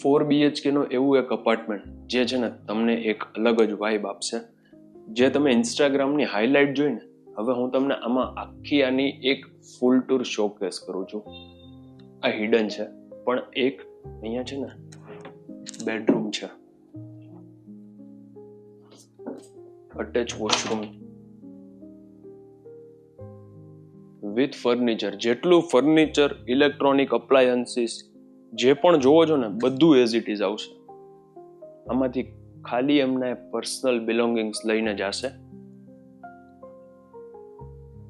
4 BHK નો એવું એક apartment જે છે ને તમને એક અલગ જ વાઇબ આપશે. જે તમે ઇન્સ્ટાગ્રામની હાઇલાઇટ જોઈને હવે હું તમને આમાં આખી આની એક ફૂલ ટૂર શોકેસ કરું છું. આ હિડન છે પણ એક અહીંયા છે ને બેડરૂમ છે, અટેચ વોશરૂમ વિથ ફર્નિચર. જેટલું ફર્નિચર, ઇલેક્ટ્રોનિક અપ્લાયન્સીસ જે પણ જોવો છો ને બધું એઝ ઇટ ઇઝ આવશે. આમાંથી ખાલી એમના પર્સનલ બિલોંગિંગ્સ લઈને જશે.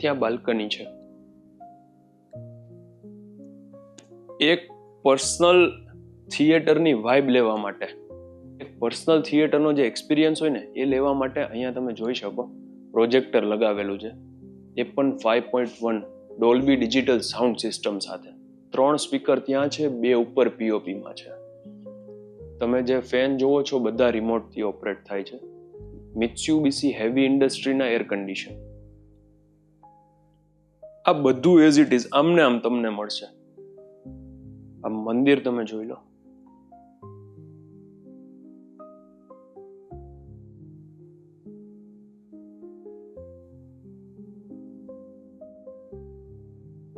ત્યાં બાલ્કની છે. એક પર્સનલ થિયેટરની વાઇબ લેવા માટે, એક પર્સનલ થિયેટરનો જે એક્સપિરિયન્સ હોય ને એ લેવા માટે અહીંયા તમે જોઈ શકો પ્રોજેક્ટર લગાવેલું છે. એ પણ 5.1 ડોલ્બી ડિજિટલ સાઉન્ડ સિસ્ટમ સાથે. 3 સ્પીકર ત્યાં છે, 2 ઉપર પીઓપીમાં છે. તમે જે ફેન જોવો છો બધા રિમોટથી ઓપરેટ થાય છે. મિત્સુબિશી હેવી ઇન્ડસ્ટ્રીના એર કન્ડિશન. આ બધું એઝ ઇટ ઇઝ આમને આમ તમને મળશે. આ મંદિર તમે જોઈ લો.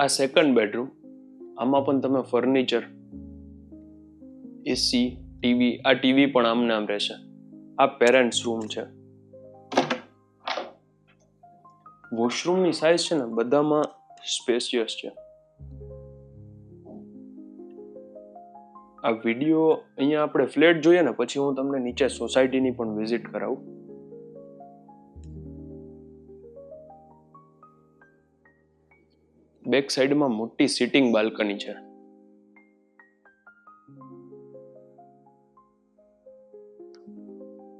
આ સેકન્ડ બેડરૂમ. આમાં પણ તમે ફર્નિચર, એસી, ટીવી, આ ટીવી પણ આમને આમ રહેશે. આ પેરેન્ટ્સ રૂમ છે. વોશરૂમની સાઇઝ છે ને બધામાં સ્પેશિયસ છે. આ વિડીયો અહીંયા આપણે ફ્લેટ જોઈએ ને પછી હું તમને નીચે સોસાયટીની પણ વિઝિટ કરાવું. બેક સાઈડમાં મોટી સિટિંગ બાલ્કની છે.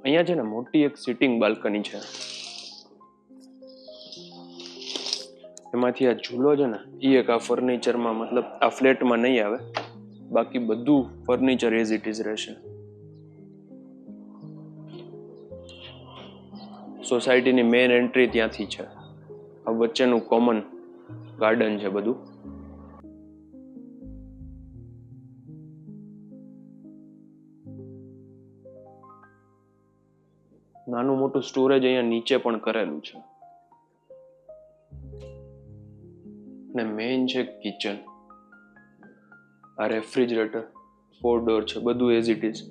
અહીંયા છે ને મોટી એક સિટિંગ બાલ્કની છે. એમાંથી આ ઝૂલો છે ને એ એક આ ફર્નિચરમાં મતલબ આ ફ્લેટમાં નહીં આવે, બાકી બધું ફર્નિચર એઝ ઇટ ઇઝ રહેશે. સોસાયટીની મેઇન એન્ટ્રી ત્યાંથી છે. આ વચ્ચેનું કોમન ગાર્ડન છે બધું. નાનું મોટું સ્ટોરેજ અહીંયા નીચે પણ કરેલું છે. ને મેઇન છે કિચન. આ રેફ્રિજરેટર 4 ડોર છે, બધું એઝ ઇટ ઇઝ.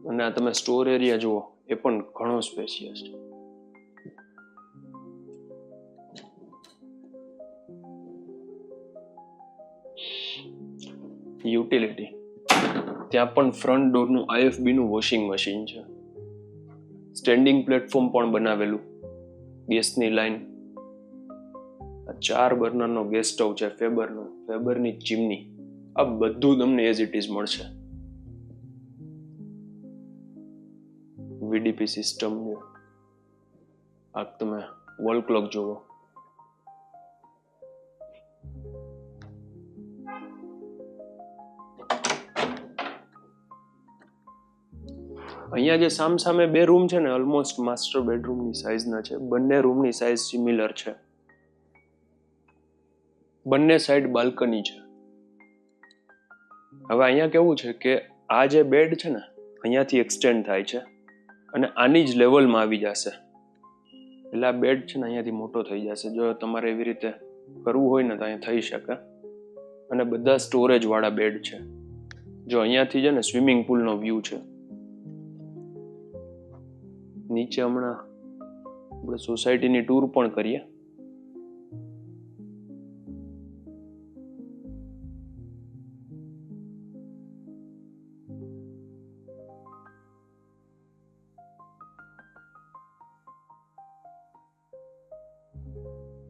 અને આ તમે સ્ટોર એરિયા જુઓ એ પણ ઘણો સ્પેશિયસ છે. યુટિલિટી. ત્યાં પણ ફ્રન્ટ ડોરનું IFB નું વોશિંગ મશીન છે. સ્ટેન્ડિંગ પ્લેટફોર્મ પણ બનાવેલું. ગેસની લાઈન. 4 બર્નરનો ગેસ સ્ટવ છે, ફેબરની ચીમની. આ બધું તમને એઝ ઇટ ઇઝ મળશે. VDP system. આ તમે વોલ ક્લોક જોવો. અહીંયા જે સામસામે 2 રૂમ છે ને ઓલમોસ્ટ માસ્ટર બેડરૂમની સાઇઝના છે. બંને રૂમની સાઇઝ સિમિલર છે. બંને સાઈડ બાલ્કની છે. હવે અહીંયા કેવું છે કે આ જે બેડ છે ને અહીંયાથી એક્સટેન્ડ થાય છે અને આની જ લેવલમાં આવી જશે. એટલે આ બેડ છે ને અહીંયાથી મોટો થઈ જશે. જો તમારે એવી રીતે કરવું હોય ને તો અહીંયા થઈ શકે. અને બધા સ્ટોરેજ વાળા બેડ છે. જો અહીંયાથી છે ને સ્વિમિંગ પુલનો વ્યૂ છે. નીચે હમણાં આપણે સોસાયટીની ટૂર પણ કરીએ.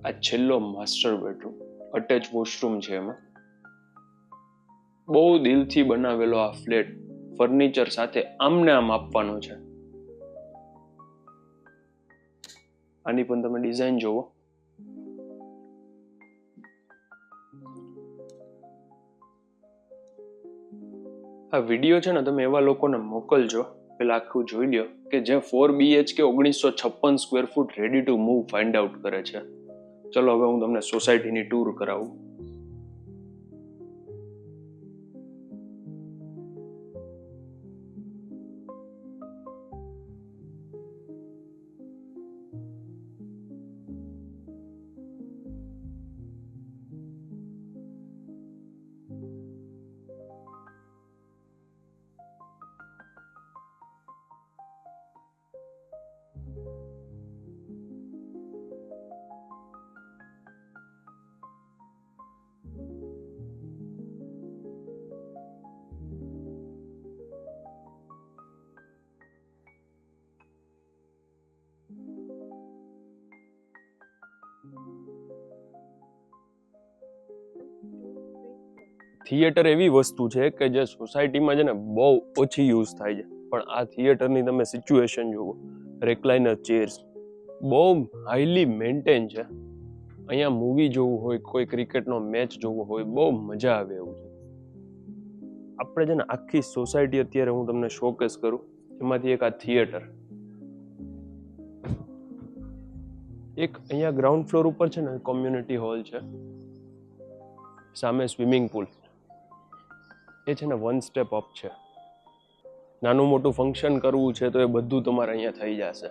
આ છેલ્લો માસ્ટર બેડરૂમ, અટેચ વોશરૂમ છે. એમાં બહુ દિલથી બનાવેલો આ ફ્લેટ ફર્નિચર સાથે આમને આમ આપવાનો છે. આની પણ તમે ડિઝાઇન જોવો. આ વિડીયો છે ને તમે એવા લોકોને મોકલજો પેલા આખું જોઈ લ્યો કે જે 4 BHK 1956 square foot ready to move find out કરે છે. ચલો હવે હું તમને સોસાયટીની ટૂર કરાવું. થિયેટર એવી વસ્તુ છે કે જે સોસાયટીમાં છે ને બહુ ઓછી યુઝ થાય છે, પણ આ થિયેટરની તમે સિચ્યુએશન જુઓ, રેક્લાઇનર ચેર્સ બહુ હાઈલી મેન્ટેન છે. અહીંયા મૂવી જોવું હોય, કોઈ ક્રિકેટનો મેચ જોવો હોય, બહુ મજા આવે એવું છે. આપણે છે ને આખી સોસાયટી અત્યારે હું તમને શોકેસ કરું, એમાંથી એક આ થિયેટર. એક અહીંયા ગ્રાઉન્ડ ફ્લોર ઉપર છે ને કોમ્યુનિટી હોલ છે, સામે સ્વિમિંગ પુલ, એ છે ને 1 સ્ટેપ અપ છે. નાનું મોટું ફંક્શન કરવું છે તો એ બધું તમારે અહીંયા થઈ જશે.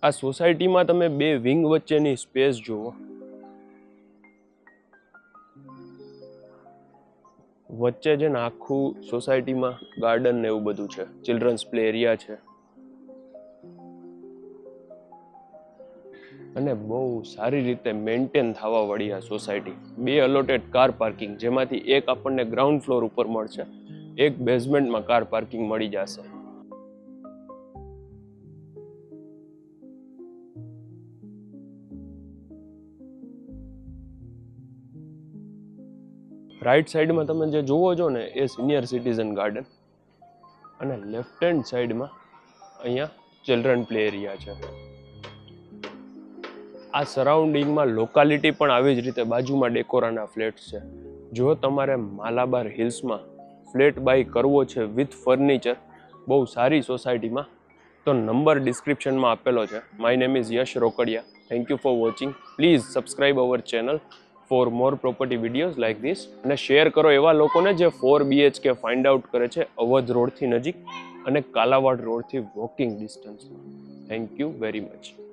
આ સોસાયટીમાં તમે 2 વિંગ વચ્ચેની સ્પેસ જુઓ. વચ્ચે છે ને આખું સોસાયટીમાં ગાર્ડન ને એવું બધું છે, ચિલ્ડ્રન્સ પ્લે એરિયા છે, અને બહુ સારી રીતે મેન્ટેન થવા વાળી આ સોસાયટી. 2 અલોટેડ કાર પાર્કિંગ, જેમાંથી એક આપણને ગ્રાઉન્ડ ફ્લોર ઉપર મળશે, એક બેઝમેન્ટમાં કાર પાર્કિંગ મળી જશે. રાઈટ સાઈડમાં તમે જે જુઓ છો ને એ સિનિયર સિટીઝન ગાર્ડન, અને લેફ્ટ હેન્ડ સાઈડમાં અહીંયા ચિલ્ડ્રન પ્લે એરિયા છે. આ સરાઉન્ડિંગમાં લોકાલિટી પણ આવી જ રીતે બાજુમાં ડેકોરાના ફ્લેટ્સ છે. જો તમારે માલાબાર હિલ્સમાં ફ્લેટ બાય કરવો છે વિથ ફર્નિચર બહુ સારી સોસાયટીમાં, તો નંબર ડિસ્ક્રિપ્શનમાં આપેલો છે. My name is Yash Rokadiya. Thank you for watching. Please subscribe our channel for more property videos like this, અને શેર કરો એવા લોકોને જે 4 BHK ફાઇન્ડ આઉટ કરે છે અવધ રોડથી નજીક અને કાલાવાડ રોડથી વોકિંગ ડિસ્ટન્સમાં. Thank you very much.